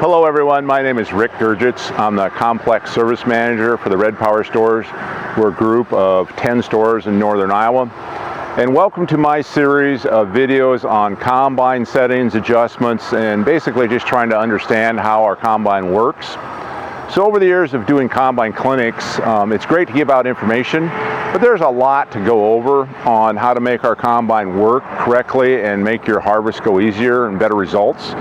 Hello everyone, my name is Rick Durgitz. I'm the Complex Service Manager for the Red Power Stores. We're a group of 10 stores in northern Iowa. And welcome to my series of videos on combine settings, adjustments, and basically just trying to understand how our combine works. So over the years of doing combine clinics, it's great to give out information, but there's a lot to go over on how to make our combine work correctly and make your harvest go easier and better results.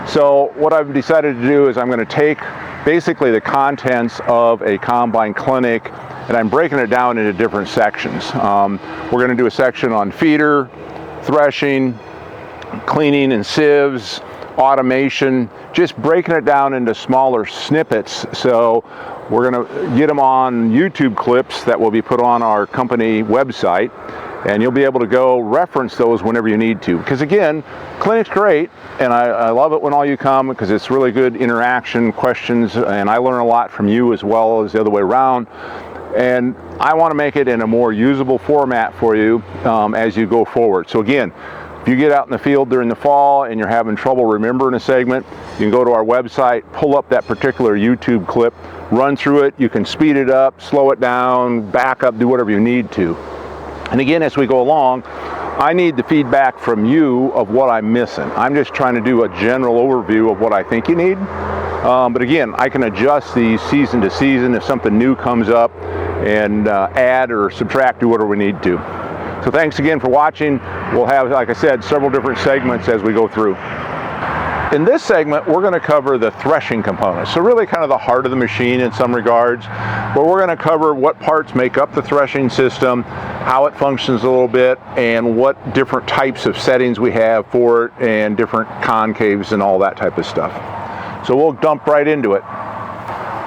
So what I've decided to do is I'm going to take basically the contents of a combine clinic and I'm breaking it down into different sections. We're going to do a section on feeder, threshing, cleaning and sieves, automation, just breaking it down into smaller snippets. So we're going to get them on YouTube clips that will be put on our company website, and you'll be able to go reference those whenever you need to. Because again, clinic's great, and I love it when all you come because it's really good interaction, questions, and I learn a lot from you as well as the other way around. And I want to make it in a more usable format for you as you go forward. So again, if you get out in the field during the fall and you're having trouble remembering a segment, you can go to our website, pull up that particular YouTube clip, run through it. You can speed it up, slow it down, back up, do whatever you need to. And again, as we go along, I need the feedback from you of what I'm missing. I'm just trying to do a general overview of what I think you need. But again, I can adjust these season to season if something new comes up and add or subtract, do whatever we need to. So thanks again for watching. We'll have, like I said, several different segments as we go through. In this segment, we're going to cover the threshing component. So really kind of the heart of the machine in some regards, but we're going to cover what parts make up the threshing system, how it functions a little bit, and what different types of settings we have for it, and different concaves and all that type of stuff. So we'll dump right into it.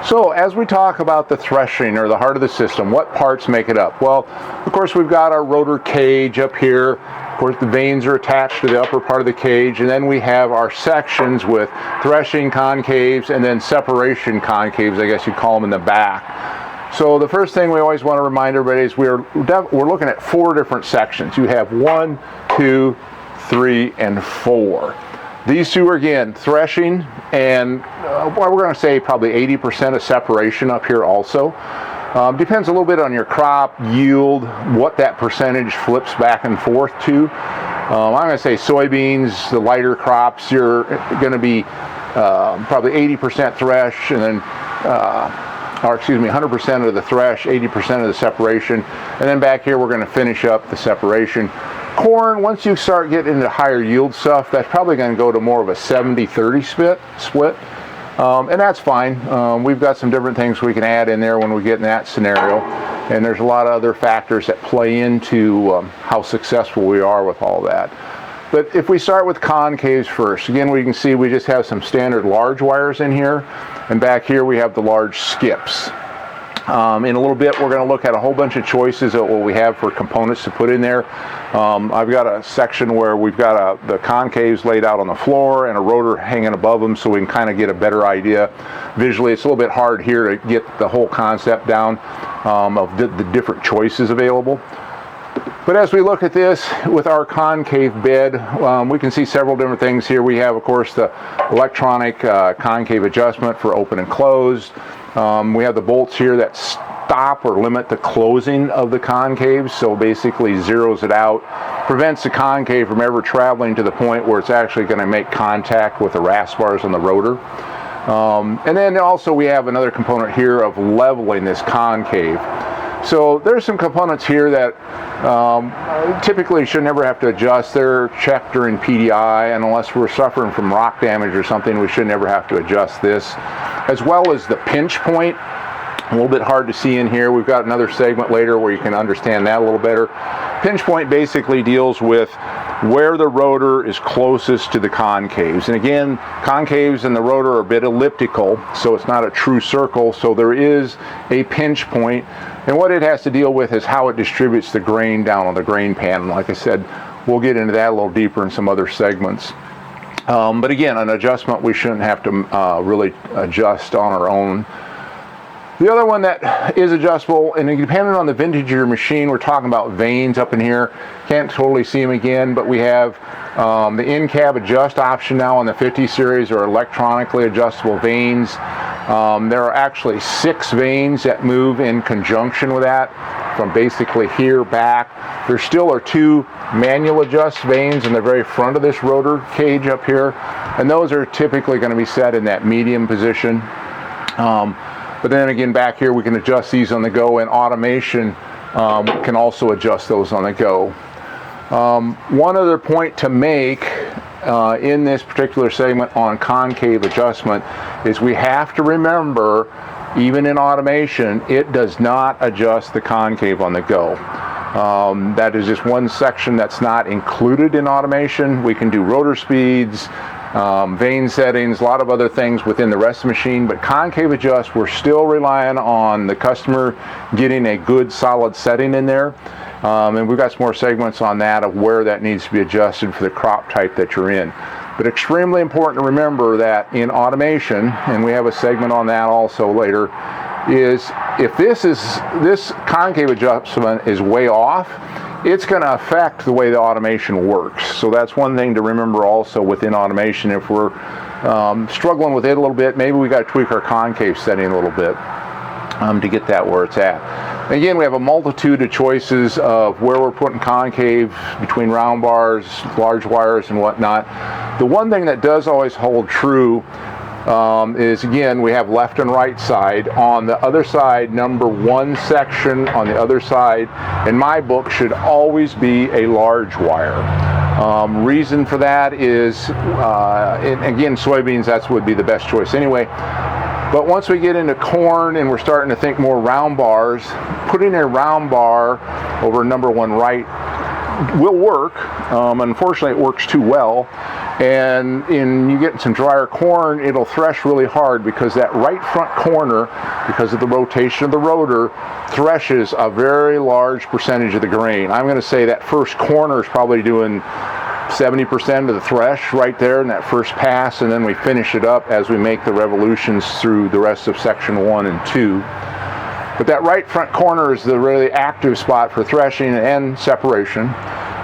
So as we talk about the threshing or the heart of the system, what parts make it up? Well, of course, we've got our rotor cage up here. Of course, the vanes are attached to the upper part of the cage, and then we have our sections with threshing concaves and then separation concaves, I guess you'd call them, in the back. So the first thing we always want to remind everybody is we're looking at 4 different sections. You have 1, 2, 3, and 4. These 2 are, again, threshing, and we're going to say probably 80% of separation up here also. Depends a little bit on your crop, yield, what that percentage flips back and forth to. I'm going to say soybeans, the lighter crops, you're going to be probably 80% thresh, and then, or excuse me, 100% of the thresh, 80% of the separation, and then back here we're going to finish up the separation. Corn, once you start getting into higher yield stuff, that's probably going to go to more of a 70-30 split. And that's fine. We've got some different things we can add in there when we get in that scenario. And there's a lot of other factors that play into how successful we are with all that. But if we start with concaves first, again, we can see we just have some standard large wires in here. And back here we have the large skips. In a little bit, we're going to look at a whole bunch of choices of what we have for components to put in there. I've got a section where we've got the concaves laid out on the floor and a rotor hanging above them, so we can kind of get a better idea visually. It's a little bit hard here to get the whole concept down of the different choices available. But as we look at this with our concave bed, we can see several different things here. We have, of course, the electronic concave adjustment for open and closed. We have the bolts here that stop or limit the closing of the concave, so basically zeroes it out, prevents the concave from ever traveling to the point where it's actually going to make contact with the rasp bars on the rotor. And then also we have another component here of leveling this concave. So there's some components here that typically should never have to adjust. They're checked during PDI, and unless we're suffering from rock damage or something, we should never have to adjust this. As well as the pinch point, a little bit hard to see in here. We've got another segment later where you can understand that a little better. Pinch point basically deals with where the rotor is closest to the concaves. And again, concaves and the rotor are a bit elliptical, so it's not a true circle, so there is a pinch point. And what it has to deal with is how it distributes the grain down on the grain pan. And like I said, we'll get into that a little deeper in some other segments. But again, an adjustment we shouldn't have to really adjust on our own. The other one that is adjustable, and depending on the vintage of your machine, we're talking about vanes up in here. Can't totally see them again, but we have the in-cab adjust option now on the 50 series, or electronically adjustable vanes. There are actually 6 vanes that move in conjunction with that, from basically here back. There still are 2 manual adjust vanes in the very front of this rotor cage up here, and those are typically going to be set in that medium position. But then again, back here we can adjust these on the go, and automation can also adjust those on the go. One other point to make in this particular segment on concave adjustment is we have to remember, even in automation, it does not adjust the concave on the go. That is just one section that's not included in automation. We can do rotor speeds, vane settings, a lot of other things within the rest of the machine, but concave adjust, we're still relying on the customer getting a good solid setting in there. And we've got some more segments on that of where that needs to be adjusted for the crop type that you're in. But extremely important to remember that in automation, and we have a segment on that also later, is if this concave adjustment is way off, it's going to affect the way the automation works. So that's one thing to remember also within automation. If we're struggling with it a little bit, maybe we got to tweak our concave setting a little bit to get that where it's at. Again, we have a multitude of choices of where we're putting concave between round bars, large wires, and whatnot. The one thing that does always hold true is, again, we have left and right side. On the other side, number 1 section on the other side, in my book, should always be a large wire. Reason for that is, and again, soybeans, that would be the best choice anyway. But once we get into corn and we're starting to think more round bars, putting a round bar over number 1 right will work. Unfortunately, it works too well. And you get some drier corn, it'll thresh really hard because that right front corner, because of the rotation of the rotor, threshes a very large percentage of the grain. I'm going to say that first corner is probably doing 70% of the thresh right there in that first pass, and then we finish it up as we make the revolutions through the rest of section 1 and 2. But that right front corner is the really active spot for threshing and separation.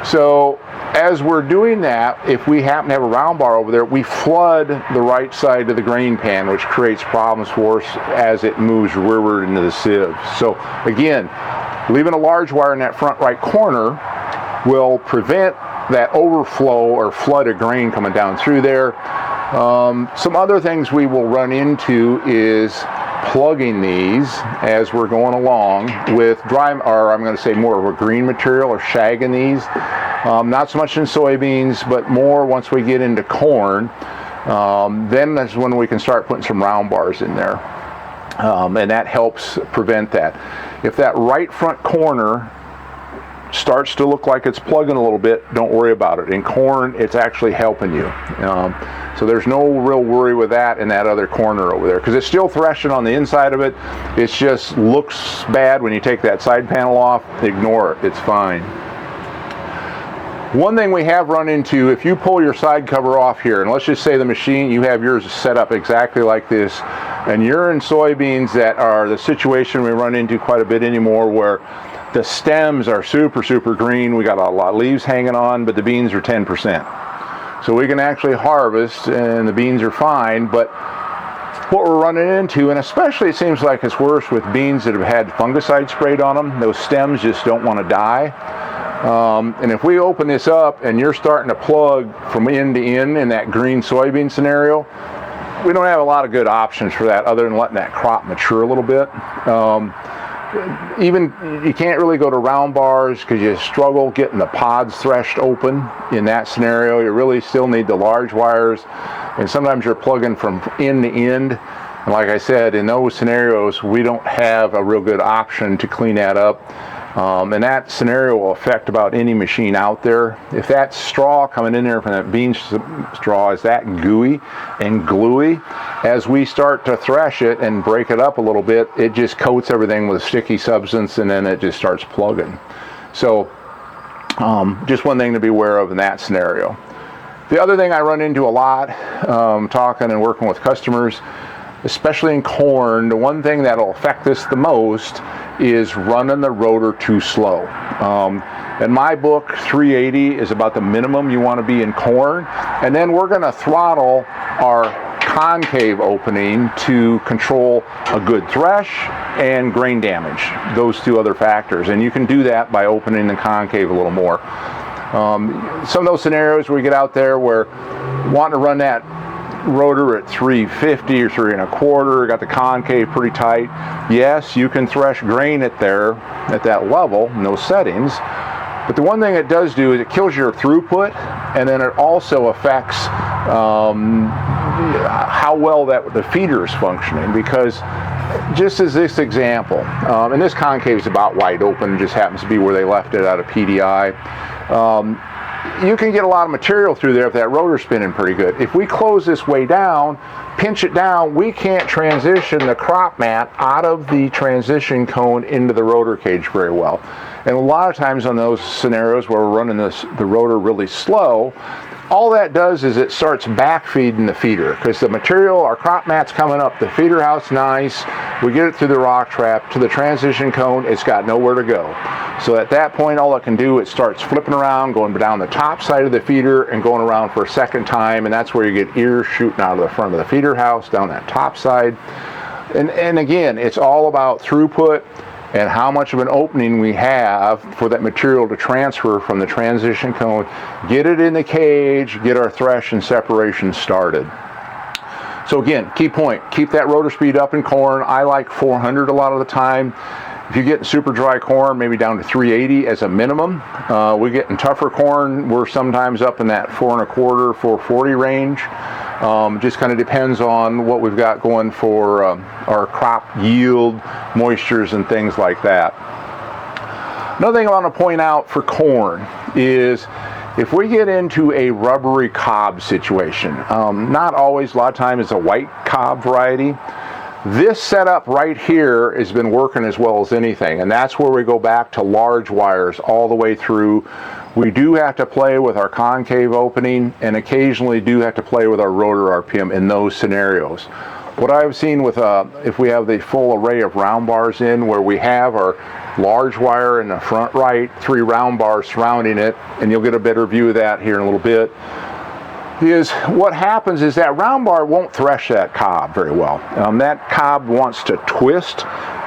So as we're doing that, if we happen to have a round bar over there, we flood the right side of the grain pan, which creates problems for us as it moves rearward into the sieve. So again, leaving a large wire in that front right corner will prevent that overflow or flood of grain coming down through there. Some other things we will run into is plugging these as we're going along with dry, or I'm going to say more of a green material, or shagging these. Not so much in soybeans, but more once we get into corn. Then that's when we can start putting some round bars in there. And that helps prevent that. If that right front corner starts to look like it's plugging a little bit, don't worry about it. In corn, it's actually helping you. So there's no real worry with that in that other corner over there, because it's still threshing on the inside of it. It just looks bad when you take that side panel off. Ignore it, it's fine. One thing we have run into, if you pull your side cover off here, and let's just say the machine, you have yours set up exactly like this, and you're in soybeans that are the situation we run into quite a bit anymore, where the stems are super green, we got a lot of leaves hanging on, but the beans are 10%. So we can actually harvest and the beans are fine, but what we're running into, and especially it seems like it's worse with beans that have had fungicide sprayed on them, those stems just don't want to die. And if we open this up and you're starting to plug from end to end in that green soybean scenario, we don't have a lot of good options for that other than letting that crop mature a little bit. Even you can't really go to round bars because you struggle getting the pods threshed open in that scenario. You really still need the large wires, and sometimes you're plugging from end to end. And like I said, in those scenarios, we don't have a real good option to clean that up. And that scenario will affect about any machine out there. If that straw coming in there from that bean straw is that gooey and gluey, as we start to thresh it and break it up a little bit, it just coats everything with a sticky substance and then it just starts plugging. So just one thing to be aware of in that scenario. The other thing I run into a lot, talking and working with customers, especially in corn, the one thing that'll affect this the most is running the rotor too slow. In my book, 380 is about the minimum you want to be in corn, and then we're going to throttle our concave opening to control a good thresh and grain damage, those two other factors. And you can do that by opening the concave a little more. Some of those scenarios where we get out there where wanting to run that rotor at 350 or 3 1/4, got the concave pretty tight. Yes, you can thresh grain at that level in those settings, but the one thing it does do is it kills your throughput, and then it also affects how well the feeder is functioning. Because just as this example, and this concave is about wide open, just happens to be where they left it out of PDI. You can get a lot of material through there if that rotor's spinning pretty good. If we close this way down, pinch it down, we can't transition the crop mat out of the transition cone into the rotor cage very well. And a lot of times on those scenarios where we're running the rotor really slow, all that does is it starts backfeeding the feeder, because the material, our crop mat's coming up, the feeder house nice, we get it through the rock trap to the transition cone, it's got nowhere to go. So at that point, all it can do, it starts flipping around, going down the top side of the feeder and going around for a second time, and that's where you get ears shooting out of the front of the feeder house down that top side. And again, it's all about throughput and how much of an opening we have for that material to transfer from the transition cone, get it in the cage, get our thresh and separation started. So again, key point, keep that rotor speed up in corn. I like 400 a lot of the time. If you get super dry corn, maybe down to 380 as a minimum. We get in tougher corn, we're sometimes up in that 4 1/4, 440 range. Just kind of depends on what we've got going for our crop yield, moistures, and things like that. Another thing I want to point out for corn is if we get into a rubbery cob situation, not always, a lot of times it's a white cob variety. This setup right here has been working as well as anything, and that's where we go back to large wires all the way through. We do have to play with our concave opening and occasionally do have to play with our rotor RPM in those scenarios. What I've seen with if we have the full array of round bars in, where we have our large wire in the front right, 3 round bars surrounding it, and you'll get a better view of that here in a little bit, is what happens is that round bar won't thresh that cob very well. That cob wants to twist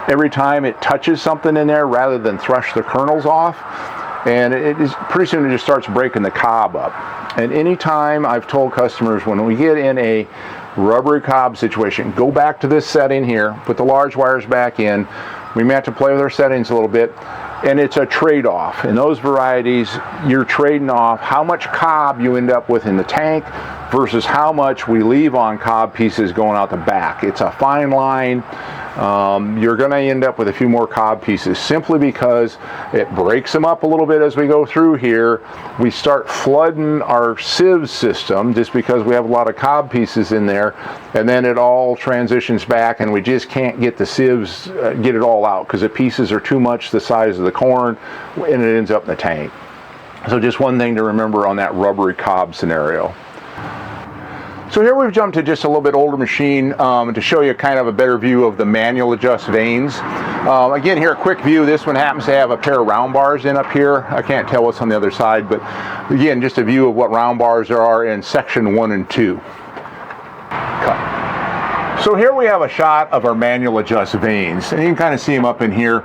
every time it touches something in there rather than thresh the kernels off, and it is pretty soon it just starts breaking the cob up. And anytime I've told customers, when we get in a rubbery cob situation, go back to this setting here, put the large wires back in. We may have to play with our settings a little bit, and it's a trade-off. In those varieties, you're trading off how much cob you end up with in the tank versus how much we leave on cob pieces going out the back. It's a fine line. You're going to end up with a few more cob pieces simply because it breaks them up a little bit as we go through here. We start flooding our sieve system just because we have a lot of cob pieces in there, and then it all transitions back and we just can't get the sieves, get it all out because the pieces are too much the size of the corn and it ends up in the tank. So just one thing to remember on that rubbery cob scenario. So here we've jumped to just a little bit older machine to show you kind of a better view of the manual adjust vanes. Again, here a quick view. This one happens to have a pair of round bars in up here. I can't tell what's on the other side, but again, just a view of what round bars there are in section 1 and 2. Cut. So here we have a shot of our manual adjust vanes, and you can kind of see them up in here.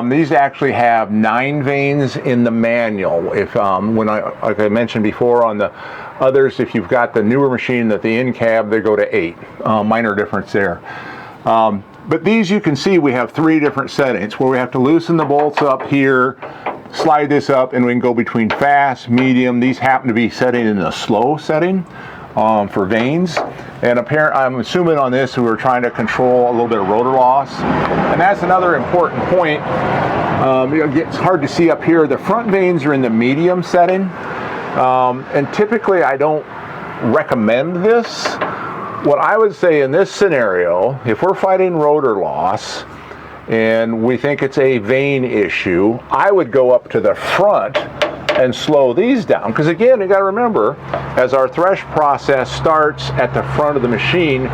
These actually have 9 vanes in the manual. If like I mentioned before on the others, if you've got the newer machine that the in-cab, they go to 8. Minor difference there. But these, you can see we have 3 different settings where we have to loosen the bolts up here, slide this up, and we can go between fast, medium. These happen to be setting in the slow setting for vanes. And I'm assuming on this we were trying to control a little bit of rotor loss. And that's another important point. It's hard to see up here. The front vanes are in the medium setting. And typically I don't recommend this. What I would say in this scenario, if we're fighting rotor loss and we think it's a vane issue, I would go up to the front and slow these down. Because again, you got to remember, as our thresh process starts at the front of the machine,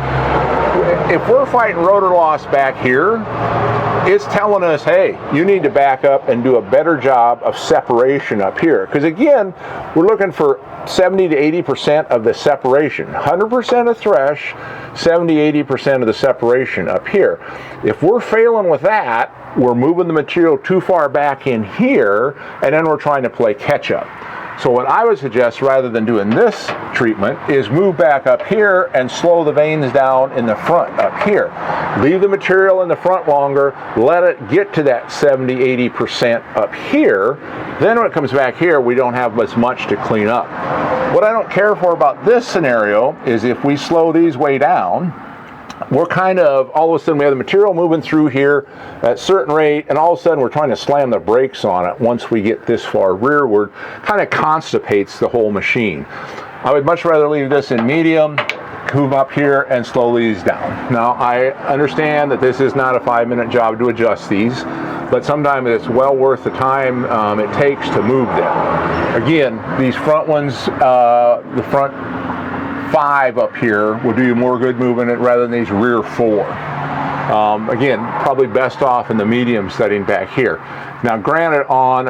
if we're fighting rotor loss back here, it's telling us, hey, you need to back up and do a better job of separation up here. Because again, we're looking for 70 to 80% of the separation. 100% of thresh, 70-80% of the separation up here. If we're failing with that, we're moving the material too far back in here, and then we're trying to play catch up. So what I would suggest, rather than doing this treatment, is move back up here and slow the veins down in the front up here. Leave the material in the front longer, let it get to that 70-80% up here. Then when it comes back here, we don't have as much to clean up. What I don't care for about this scenario is if we slow these way down, we're kind of, all of a sudden we have the material moving through here at a certain rate, and all of a sudden we're trying to slam the brakes on it once we get this far rearward. Kind of constipates the whole machine. I would much rather leave this in medium, move up here and slow these down. Now I understand that this is not a 5-minute job to adjust these, but sometimes it's well worth the time it takes to move them. Again, these front ones, the front 5 up here will do you more good moving it rather than these rear 4. Again, probably best off in the medium setting back here. Now granted, on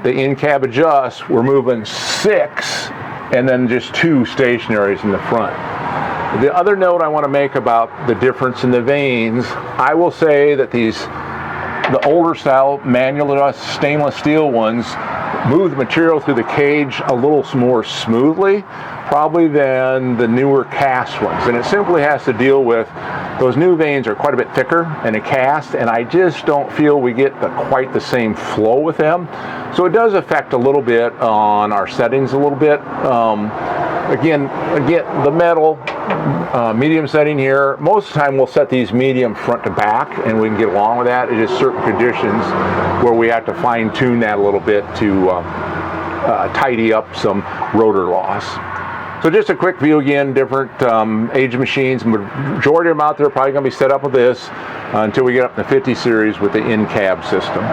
the in-cab adjust, we're moving 6 and then just 2 stationaries in the front. The other note I want to make about the difference in the vanes, I will say that the older style manual adjust stainless steel ones move the material through the cage a little more smoothly, probably than the newer cast ones. And it simply has to deal with those new vanes are quite a bit thicker in a cast, and I just don't feel we get quite the same flow with them. So it does affect a little bit on our settings a little bit. Again, the metal medium setting here, most of the time we'll set these medium front to back and we can get along with that. It is certain conditions where we have to fine tune that a little bit to tidy up some rotor loss. So just a quick view again, different age machines. Majority of them out there are probably going to be set up with this until we get up in the 50 series with the in-cab system.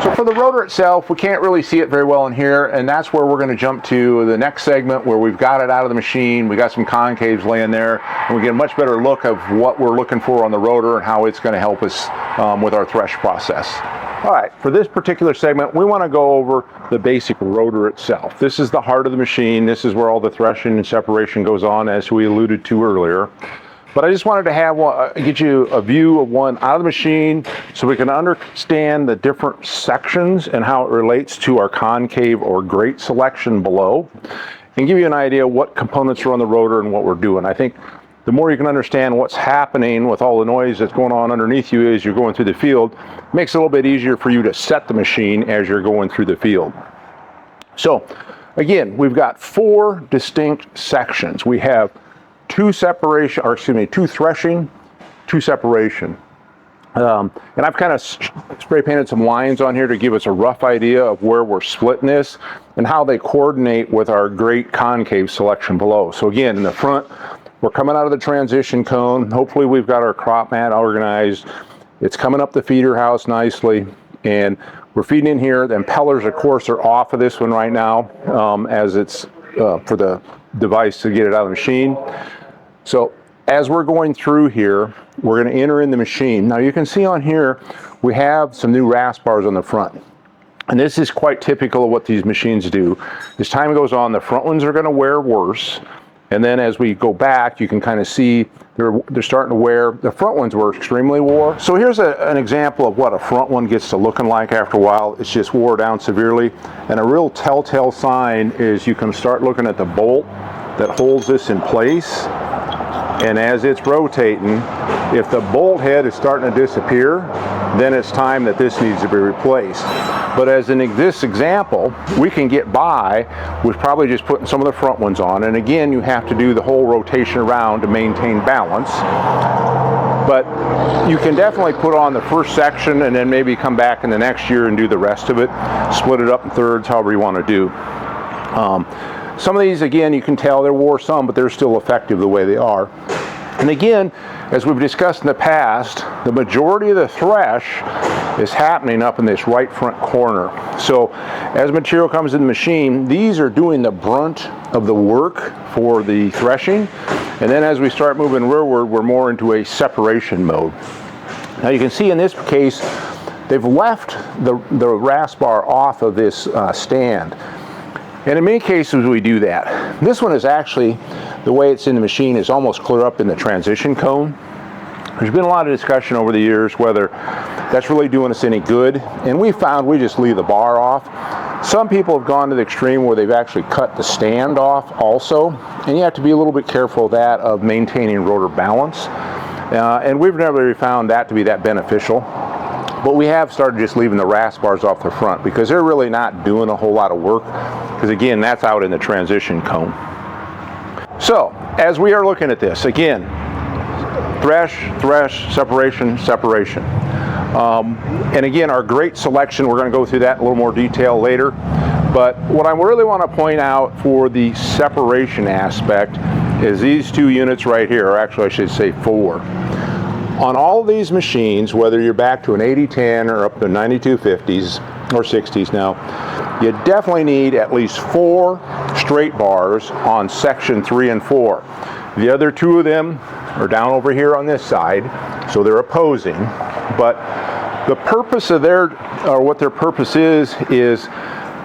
So for the rotor itself, we can't really see it very well in here, and that's where we're going to jump to the next segment where we've got it out of the machine, we got some concaves laying there, and we get a much better look of what we're looking for on the rotor and how it's going to help us with our thresh process. All right, for this particular segment, we want to go over the basic rotor itself. This is the heart of the machine. This is where all the threshing and separation goes on, as we alluded to earlier. But I just wanted to get you a view of one out of the machine so we can understand the different sections and how it relates to our concave or grate selection below, and give you an idea what components are on the rotor and what we're doing. I think the more you can understand what's happening with all the noise that's going on underneath you as you're going through the field, it makes it a little bit easier for you to set the machine as you're going through the field. So again, we've got 4 distinct sections. We have 2 threshing, 2 separation. And I've kind of spray painted some lines on here to give us a rough idea of where we're splitting this and how they coordinate with our grate concave selection below. So again, in the front, we're coming out of the transition cone. Hopefully we've got our crop mat organized. It's coming up the feeder house nicely, and we're feeding in here. The impellers, of course, are off of this one right now as it's for the device to get it out of the machine. So as we're going through here, we're going to enter in the machine. Now you can see on here, we have some new rasp bars on the front. And this is quite typical of what these machines do. As time goes on, the front ones are going to wear worse. And then as we go back, you can kind of see they're starting to wear. The front ones were extremely wore. So here's an example of what a front one gets to looking like after a while. It's just wore down severely. And a real telltale sign is you can start looking at the bolt that holds this in place. And as it's rotating, if the bolt head is starting to disappear, then it's time that this needs to be replaced. But as in this example, we can get by with probably just putting some of the front ones on. And again, you have to do the whole rotation around to maintain balance. But you can definitely put on the first section and then maybe come back in the next year and do the rest of it. Split it up in thirds, however you want to do. Some of these, again, you can tell they're wore some, but they're still effective the way they are. And again, as we've discussed in the past, the majority of the thresh is happening up in this right front corner. So as material comes in the machine, these are doing the brunt of the work for the threshing, and then as we start moving rearward, we're more into a separation mode. Now you can see in this case, they've left the rasp bar off of this stand. And in many cases we do that. This one is actually, the way it's in the machine is almost clear up in the transition cone. There's been a lot of discussion over the years whether that's really doing us any good, and we found we just leave the bar off. Some people have gone to the extreme where they've actually cut the stand off also, and you have to be a little bit careful of that, of maintaining rotor balance. And we've never really found that to be that beneficial. But we have started just leaving the rasp bars off the front because they're really not doing a whole lot of work, because again, that's out in the transition cone. So as we are looking at this, again, thresh, separation, separation. And again, our great selection, we're going to go through that in a little more detail later. But what I really want to point out for the separation aspect is these two units right here, or actually I should say 4. On all of these machines, whether you're back to an 8010 or up to 9250s or 60s now, you definitely need at least 4 straight bars on section 3 and 4. The other 2 of them are down over here on this side, so they're opposing. But the purpose of what their purpose is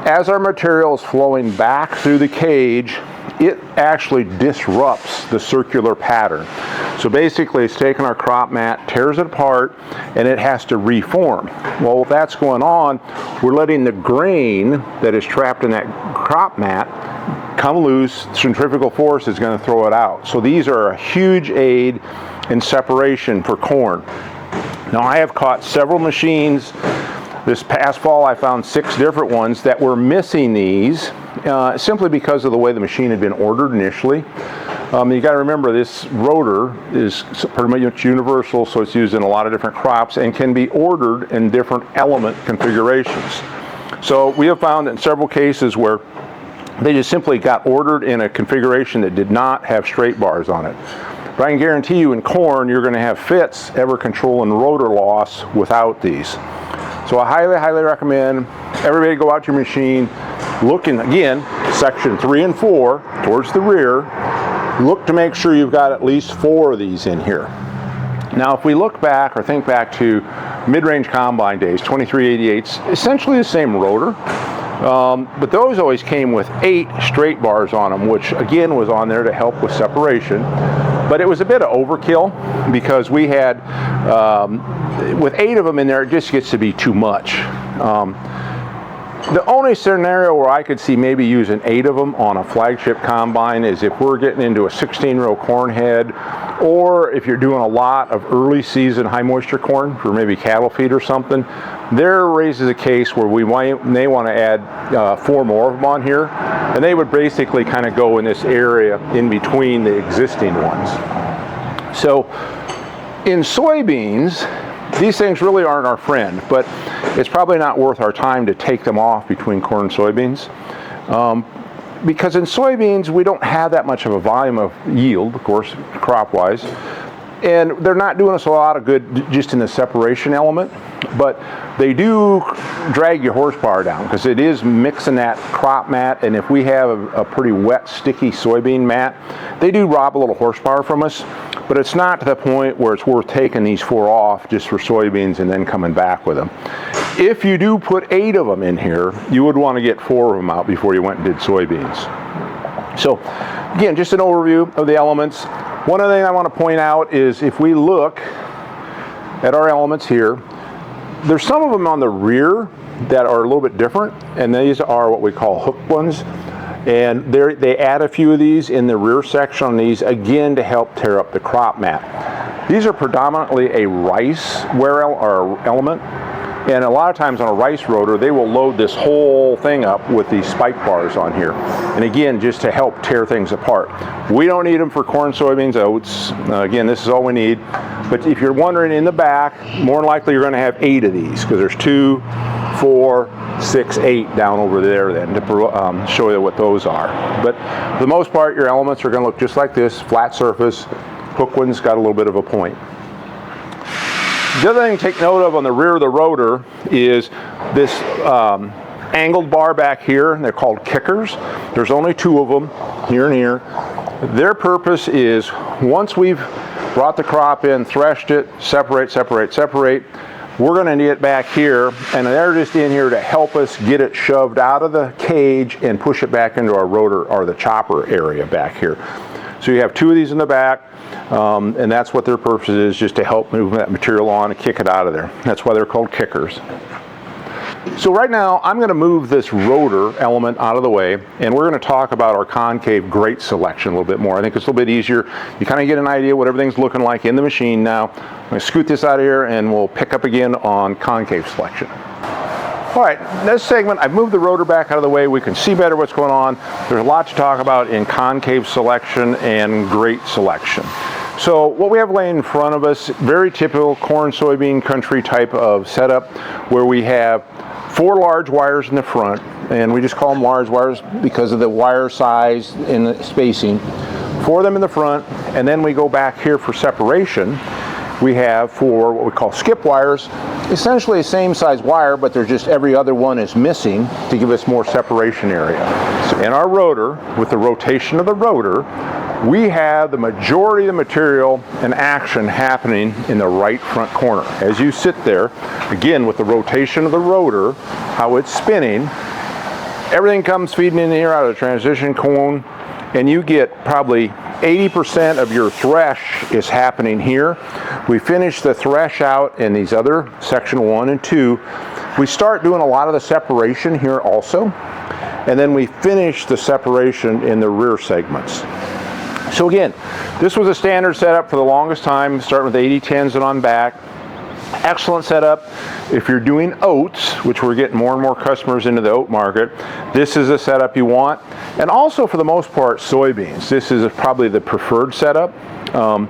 as our material is flowing back through the cage, it actually disrupts the circular pattern. So basically it's taking our crop mat, tears it apart, and it has to reform. Well, if that's going on, we're letting the grain that is trapped in that crop mat come loose. Centrifugal force is going to throw it out. So these are a huge aid in separation for corn. Now I have caught several machines. This past fall I found 6 different ones that were missing these simply because of the way the machine had been ordered initially. You got to remember, this rotor is pretty much universal, so it's used in a lot of different crops and can be ordered in different element configurations. So we have found in several cases where they just simply got ordered in a configuration that did not have straight bars on it. But I can guarantee you in corn, you're going to have fits ever controlling rotor loss without these. So I highly recommend everybody go out to your machine, looking again, section 3 and 4 towards the rear. Look to make sure you've got at least 4 of these in here. Now if we look back or think back to mid-range combine days, 2388s, essentially the same rotor, but those always came with 8 straight bars on them, which again was on there to help with separation. But it was a bit of overkill because we had, with 8 of them in there, it just gets to be too much. The only scenario where I could see maybe using 8 of them on a flagship combine is if we're getting into a 16-row corn head, or if you're doing a lot of early season high moisture corn for maybe cattle feed or something. There raises a case where we may want to add 4 more of them on here, and they would basically kind of go in this area in between the existing ones. So in soybeans, these things really aren't our friend, but it's probably not worth our time to take them off between corn and soybeans. Because in soybeans, we don't have that much of a volume of yield, of course, crop-wise. And they're not doing us a lot of good just in the separation element, but they do drag your horsepower down because it is mixing that crop mat, and if we have a pretty wet, sticky soybean mat, they do rob a little horsepower from us, but it's not to the point where it's worth taking these 4 off just for soybeans and then coming back with them. If you do put 8 of them in here, you would want to get 4 of them out before you went and did soybeans. So again, just an overview of the elements. One other thing I want to point out is if we look at our elements here, there's some of them on the rear that are a little bit different, and these are what we call hook ones. And they add a few of these in the rear section on these, again, to help tear up the crop mat. These are predominantly a rice wear element, and a lot of times on a rice rotor, they will load this whole thing up with these spike bars on here. And again, just to help tear things apart. We don't need them for corn, soybeans, oats. Again, this is all we need. But if you're wondering, in the back, more than likely you're going to have 8 of these, because there's 2, 4, 6, 8 down over there then to show you what those are. But for the most part, your elements are going to look just like this, flat surface. Hook one's got a little bit of a point. The other thing to take note of on the rear of the rotor is this angled bar back here, and they're called kickers. There's only 2 of them, here and here. Their purpose is, once we've brought the crop in, threshed it, separate, we're going to need it back here, and they're just in here to help us get it shoved out of the cage and push it back into our rotor, or the chopper area back here. So you have 2 of these in the back, and that's what their purpose is, just to help move that material on and kick it out of there. That's why they're called kickers. So right now I'm going to move this rotor element out of the way, and we're going to talk about our concave grate selection a little bit more. I think it's a little bit easier. You kind of get an idea what everything's looking like in the machine now. I'm going to scoot this out of here and we'll pick up again on concave selection. All right, this segment, I've moved the rotor back out of the way. We can see better what's going on. There's a lot to talk about in concave selection and grate selection. So what we have laying in front of us, very typical corn, soybean country type of setup, where we have 4 large wires in the front, and we just call them large wires because of the wire size and the spacing. 4 of them in the front, and then we go back here for separation. We have 4 what we call skip wires, essentially the same size wire, but they're just every other one is missing to give us more separation area. So in our rotor, with the rotation of the rotor, we have the majority of the material and action happening in the right front corner. As you sit there, again with the rotation of the rotor, how it's spinning, everything comes feeding in here out of the transition cone, and you get probably 80% of your thresh is happening here. We finish the thresh out in these other section 1 and 2. We start doing a lot of the separation here also, and then we finish the separation in the rear segments. So again, this was a standard setup for the longest time, starting with 8010s and on back. Excellent setup if you're doing oats, which we're getting more and more customers into the oat market. This is a setup you want. And also for the most part, soybeans. This is probably the preferred setup. And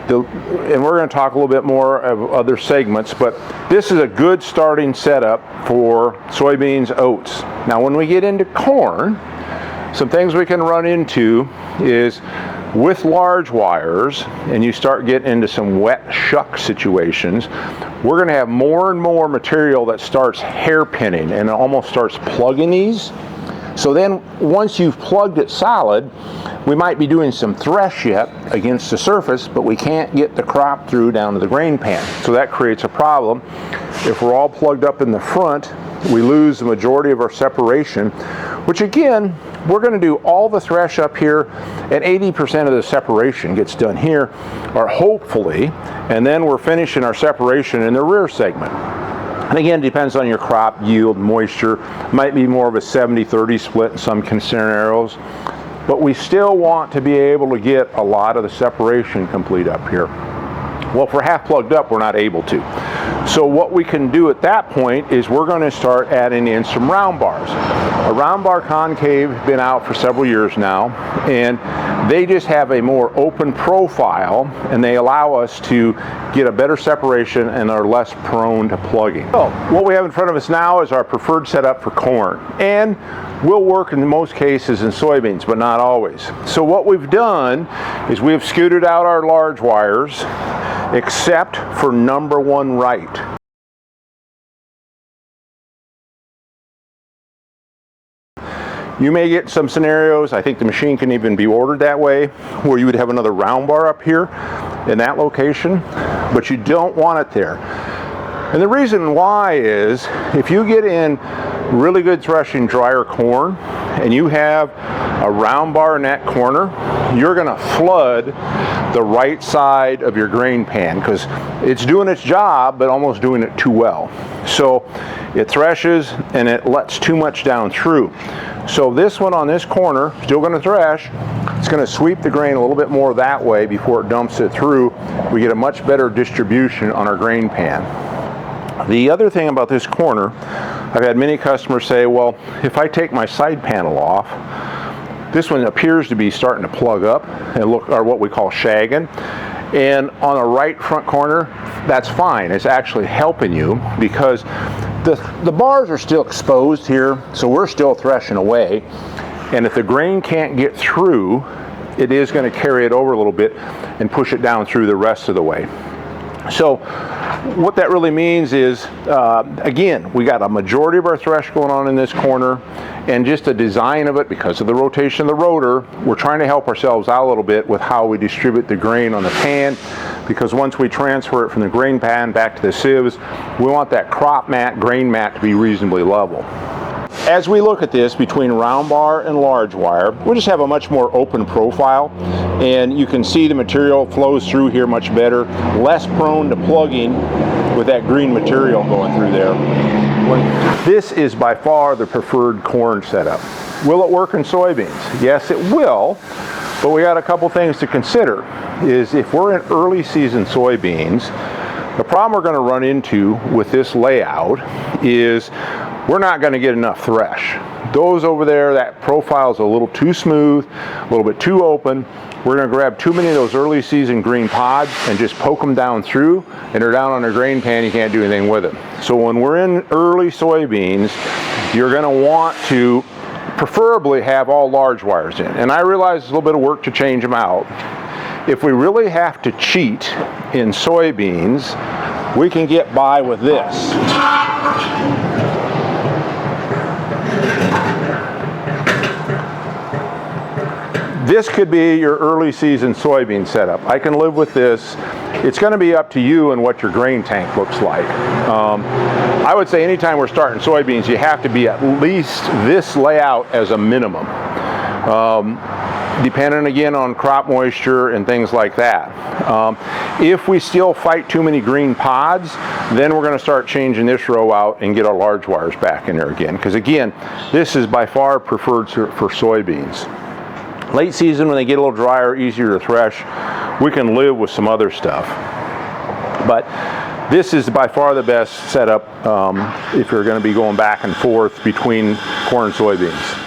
we're going to talk a little bit more of other segments, but this is a good starting setup for soybeans, oats. Now when we get into corn, some things we can run into is with large wires, and you start getting into some wet shuck situations, we're going to have more and more material that starts hairpinning and it almost starts plugging these. So then once you've plugged it solid, we might be doing some thresh yet against the surface, but we can't get the crop through down to the grain pan. So that creates a problem. If we're all plugged up in the front, we lose the majority of our separation, which again, we're going to do all the thresh up here, and 80% of the separation gets done here, or hopefully, and then we're finishing our separation in the rear segment. And again, it depends on your crop yield, moisture. Might be more of a 70-30 split in some scenarios, but we still want to be able to get a lot of the separation complete up here. Well, if we're half plugged up, we're not able to. So what we can do at that point is we're going to start adding in some round bars. A round bar concave has been out for several years now, and they just have a more open profile, and they allow us to get a better separation and are less prone to plugging. So what we have in front of us now is our preferred setup for corn, and will work in most cases in soybeans, but not always. So what we've done is we have scooted out our large wires, except for number 1 right. You may get some scenarios, I think the machine can even be ordered that way, where you would have another round bar up here in that location, but you don't want it there. And the reason why is, if you get in really good threshing drier corn and you have a round bar in that corner, you're going to flood the right side of your grain pan because it's doing its job but almost doing it too well. So it threshes and it lets too much down through. So this one on this corner, still going to thresh, it's going to sweep the grain a little bit more that way before it dumps it through. We get a much better distribution on our grain pan. The other thing about this corner, I've had many customers say, well, if I take my side panel off, this one appears to be starting to plug up and look, or what we call shagging. And on the right front corner, that's fine. It's actually helping you because the bars are still exposed here, so we're still threshing away. And if the grain can't get through, it is going to carry it over a little bit and push it down through the rest of the way. So what that really means is, again, we got a majority of our thresh going on in this corner, and just the design of it, because of the rotation of the rotor, we're trying to help ourselves out a little bit with how we distribute the grain on the pan, because once we transfer it from the grain pan back to the sieves, we want that crop mat, grain mat to be reasonably level. As we look at this between round bar and large wire, we just have a much more open profile, and you can see the material flows through here much better, less prone to plugging with that green material going through there. This is by far the preferred corn setup. Will it work in soybeans? Yes, it will, but we got a couple things to consider. Is if we're in early season soybeans, the problem we're going to run into with this layout is we're not going to get enough thresh. Those over there, that profile is a little too smooth, a little bit too open. We're going to grab too many of those early season green pods and just poke them down through, and they're down on a grain pan, you can't do anything with them. So when we're in early soybeans, you're going to want to preferably have all large wires in. And I realize it's a little bit of work to change them out. If we really have to cheat in soybeans, we can get by with this. This could be your early season soybean setup. I can live with this. It's going to be up to you and what your grain tank looks like. I would say anytime we're starting soybeans, you have to be at least this layout as a minimum. Depending again on crop moisture and things like that. If we still fight too many green pods, then we're going to start changing this row out and get our large wires back in there again. Because again, this is by far preferred for soybeans. Late season, when they get a little drier, easier to thresh, we can live with some other stuff. But this is by far the best setup if you're going to be going back and forth between corn and soybeans.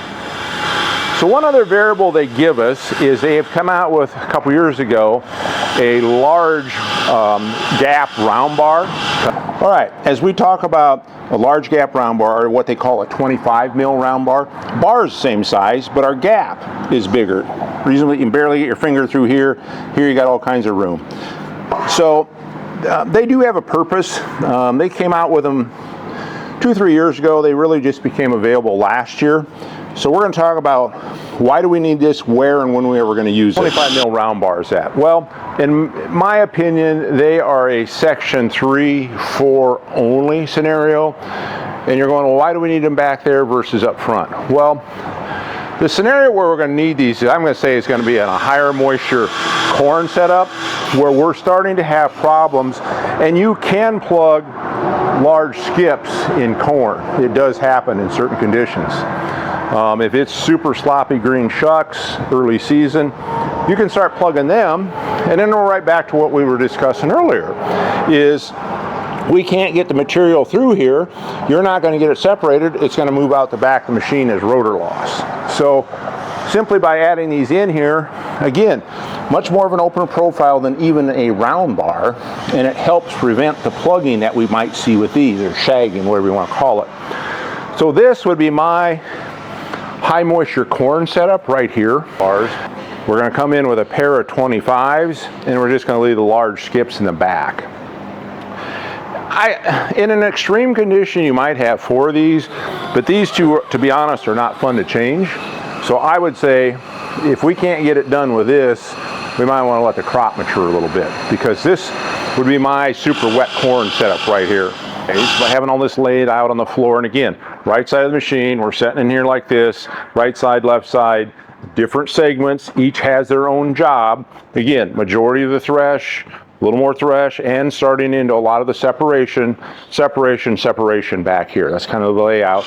So one other variable they give us is they have come out with, a couple years ago, a large gap round bar. All right, as we talk about a large gap round bar, or what they call a 25 mil round bar, bar is the same size, but our gap is bigger. Reasonably, you can barely get your finger through here. Here you got all kinds of room. So they do have a purpose. They came out with them 2 or 3 years ago. They really just became available last year. So we're going to talk about why do we need this, where and when we are going to use it. 25 mil round bars at? Well, in my opinion, they are a section 3-4 only scenario. And you're going, well, why do we need them back there versus up front? Well, the scenario where we're going to need these, I'm going to say, is going to be in a higher moisture corn setup where we're starting to have problems. And you can plug large skips in corn. It does happen in certain conditions. If it's super sloppy green shucks, early season, you can start plugging them, and then we're right back to what we were discussing earlier, is we can't get the material through here, you're not going to get it separated, it's going to move out the back of the machine as rotor loss. So simply by adding these in here, again, much more of an open profile than even a round bar, and it helps prevent the plugging that we might see with these, or shagging, whatever you want to call it. So this would be my high moisture corn setup right here. Bars. We're going to come in with a pair of 25s, and we're just going to leave the large skips in the back. In an extreme condition, you might have 4 of these, but these two, to be honest, are not fun to change. So I would say, if we can't get it done with this, we might want to let the crop mature a little bit, because this would be my super wet corn setup right here. By having all this laid out on the floor, and again, right side of the machine, we're sitting in here like this, right side, left side, different segments, each has their own job. Again, majority of the thresh, a little more thresh, and starting into a lot of the separation back here. That's kind of the layout.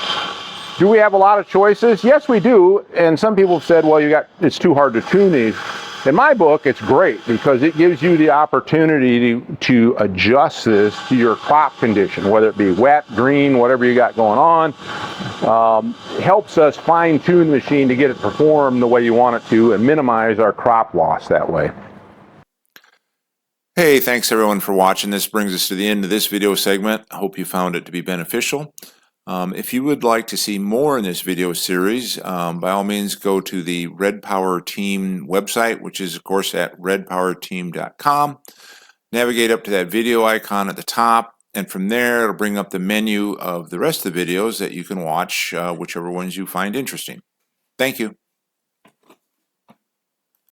Do we have a lot of choices? Yes, we do. And some people have said, well, it's too hard to tune these. In my book, it's great because it gives you the opportunity to adjust this to your crop condition, whether it be wet, green, whatever you got going on. Helps us fine-tune the machine to get it to perform the way you want it to and minimize our crop loss that way. Hey, thanks everyone for watching. This brings us to the end of this video segment. I hope you found it to be beneficial. If you would like to see more in this video series, by all means go to the Red Power Team website, which is of course at redpowerteam.com. Navigate up to that video icon at the top, and from there it'll bring up the menu of the rest of the videos that you can watch, whichever ones you find interesting. Thank you.